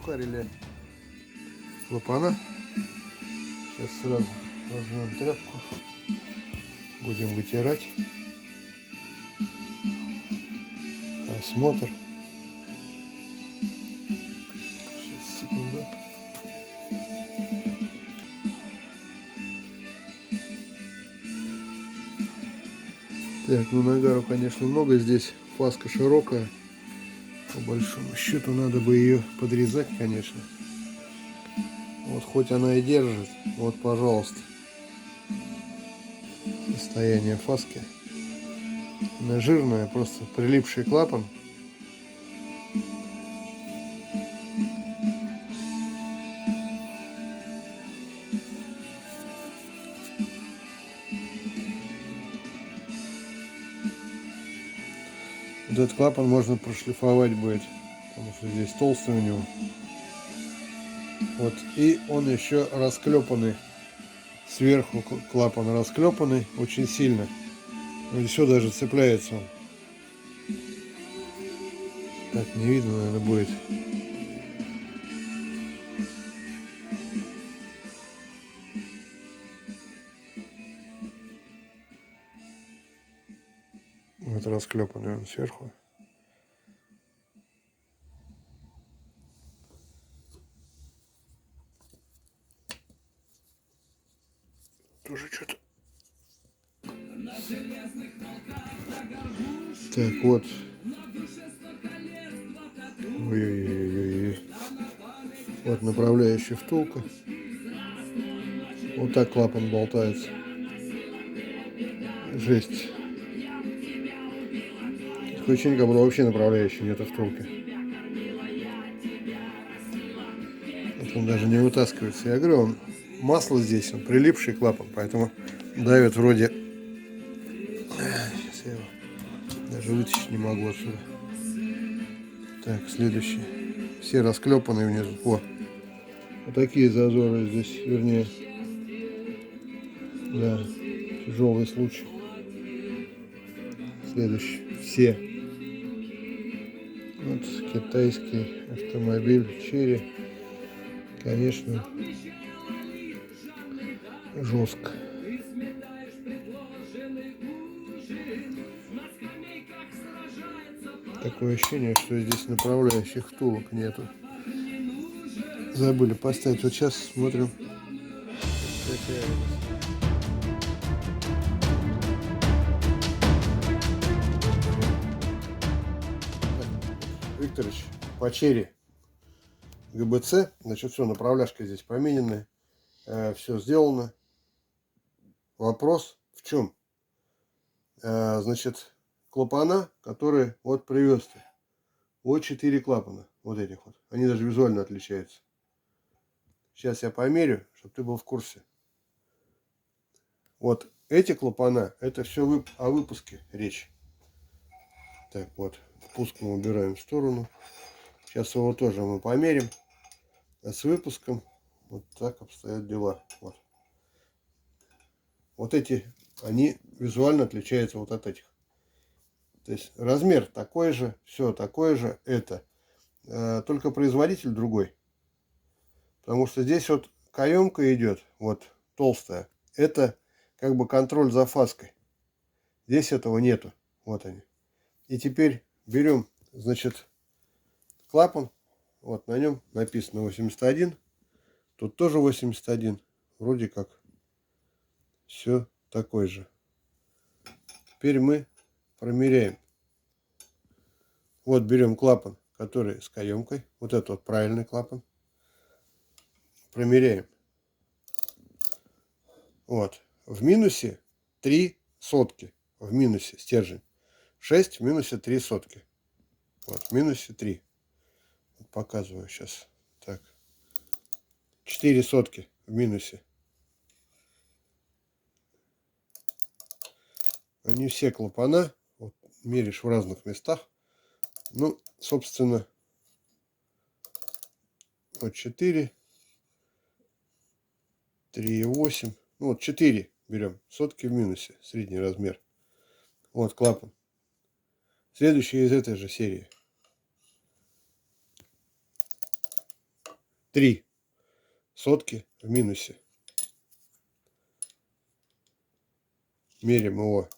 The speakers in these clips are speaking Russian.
Сухарили клапана. Сейчас сразу возьмем тряпку, будем вытирать. Осмотр. Сейчас, секунду. Так, ну нагару, конечно, много здесь. Фаска широкая. По большому счету надо бы ее подрезать, конечно. Вот хоть она и держит. Вот, пожалуйста. Состояние фаски. Она жирная, просто прилипший клапан. Вот этот клапан можно прошлифовать будет, потому что здесь толстый у него. Вот, и он еще расклепанный. Сверху клапан расклепанный очень сильно. И все даже цепляется он. Так, не видно, наверное, будет. Вот расклепанный он сверху. Тоже что-то. Так, вот. Ой-ой-ой-ой. Вот направляющая втулка. Вот так клапан болтается. Жесть. Такое ощущение, как будто вообще направляющей нет втулки. Вот он даже не вытаскивается. Я говорю, он масло здесь, он прилипший клапан, поэтому давит вроде. Сейчас я его даже вытащить не могу отсюда. Так, следующий. Все расклепанные внизу. О, вот такие зазоры здесь, вернее. Да, тяжелый случай. Следующий. Все. Вот китайский автомобиль Черри. Конечно, жестко. Такое ощущение, что здесь направляющих втулок нету. Забыли поставить. Вот сейчас смотрим. Викторович, по Черри ГБЦ, значит, все, направляшка здесь поменены, все сделано. Вопрос в чем? Значит, клапана, которые вот привез ты. Вот 4 клапана, вот этих вот. Они даже визуально отличаются. Сейчас я померю, чтобы ты был в курсе. Вот эти клапана, это все о выпуске речь. Так, вот, впуск мы убираем в сторону. Сейчас его тоже мы померим. А с выпуском вот так обстоят дела. Вот. Вот эти, они визуально отличаются вот от этих. То есть размер такой же, все такое же, это. Только производитель другой. Потому что здесь вот каемка идет, вот толстая. Это как бы контроль за фаской. Здесь этого нету. Вот они. И теперь берем, значит, клапан. Вот на нем написано 81. Тут тоже 81. Вроде как все такой же. Теперь мы промеряем. Вот берем клапан, который с каемкой. Вот это вот правильный клапан. Промеряем. Вот. В минусе 3 сотки. В минусе стержень. 6 в минусе 3 сотки. Вот, в минусе 3. Показываю сейчас. Так. 4 сотки в минусе. Они все клапана. Вот, меришь в разных местах. Ну, собственно, вот 4. 3,8. Ну, вот 4 берем. Сотки в минусе. Средний размер. Вот клапан. Следующий из этой же серии. 3 сотки в минусе. Мерим его.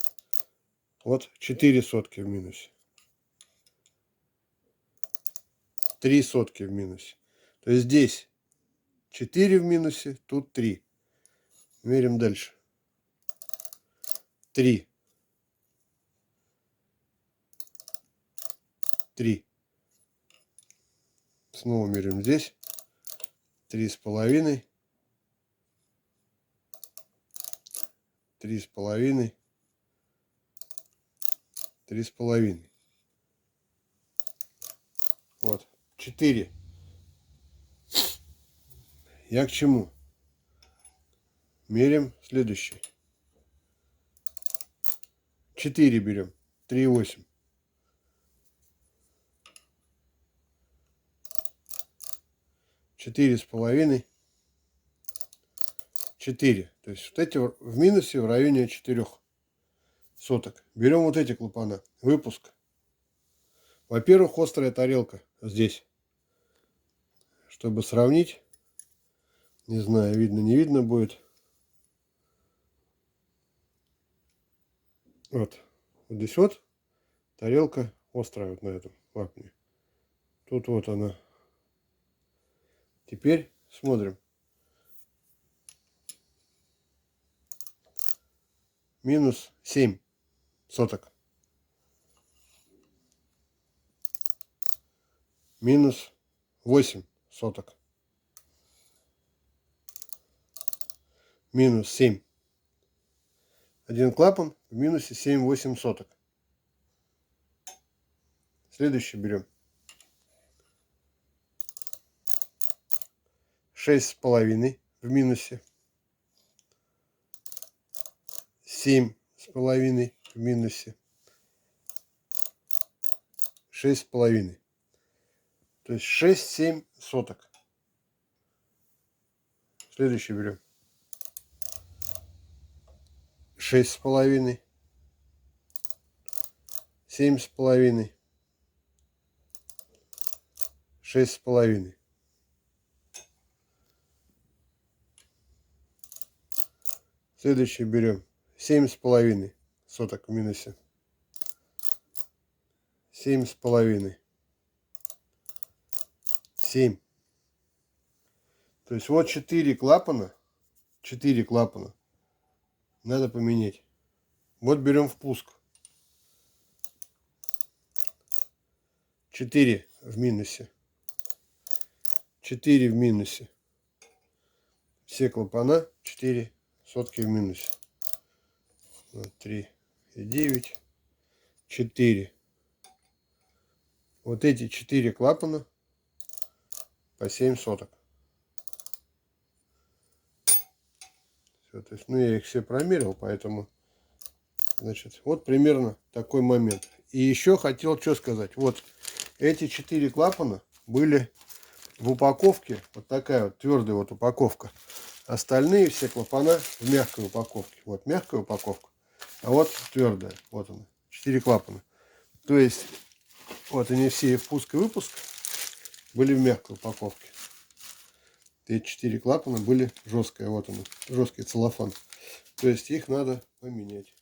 Вот 4 сотки в минусе. 3 сотки в минусе. То есть здесь 4 в минусе, тут 3. Мерим дальше. 3. 3. Снова мерим здесь. 3,5. 3,5. 3,5. Вот. 4. Я к чему? Мерим следующий. 4 берем. 3,8. 4,5. 4. То есть вот эти в минусе в районе 4 соток. Берем вот эти клапана. Выпуск. Во-первых, острая тарелка здесь. Чтобы сравнить. Не знаю, видно, не видно будет. Вот. Вот здесь вот тарелка острая вот на этом вапне. Тут вот она. Теперь смотрим. Минус 7 соток. Минус 8 соток. Минус 7. Один клапан в минусе 7-8 соток. Следующий берем. 6,5 в минусе. 7,5 в минусе. 6,5. То есть 6-7 соток. Следующий берем. 6,5. 7,5. 6,5. Следующий берем 7,5 соток в минусе. 7,5. 7. То есть вот 4 клапана. 4 клапана. Надо поменять. Вот берем впуск. 4 в минусе. 4 в минусе. Все клапана 4 сотки в минусе. 3,9. 4. Вот эти 4 клапана по 7 соток. Все, то есть, ну, я их все промерил, поэтому, значит, вот примерно такой момент. И еще хотел что сказать. Вот эти 4 клапана были в упаковке. Вот такая вот твердая вот упаковка. Остальные все клапана в мягкой упаковке. Вот мягкая упаковка. А вот твердая. Вот она. 4 клапана. То есть, вот они все, и впуск, и выпуск, были в мягкой упаковке. Эти 4 клапана были жесткие. Вот он, жесткий целлофан. То есть их надо поменять.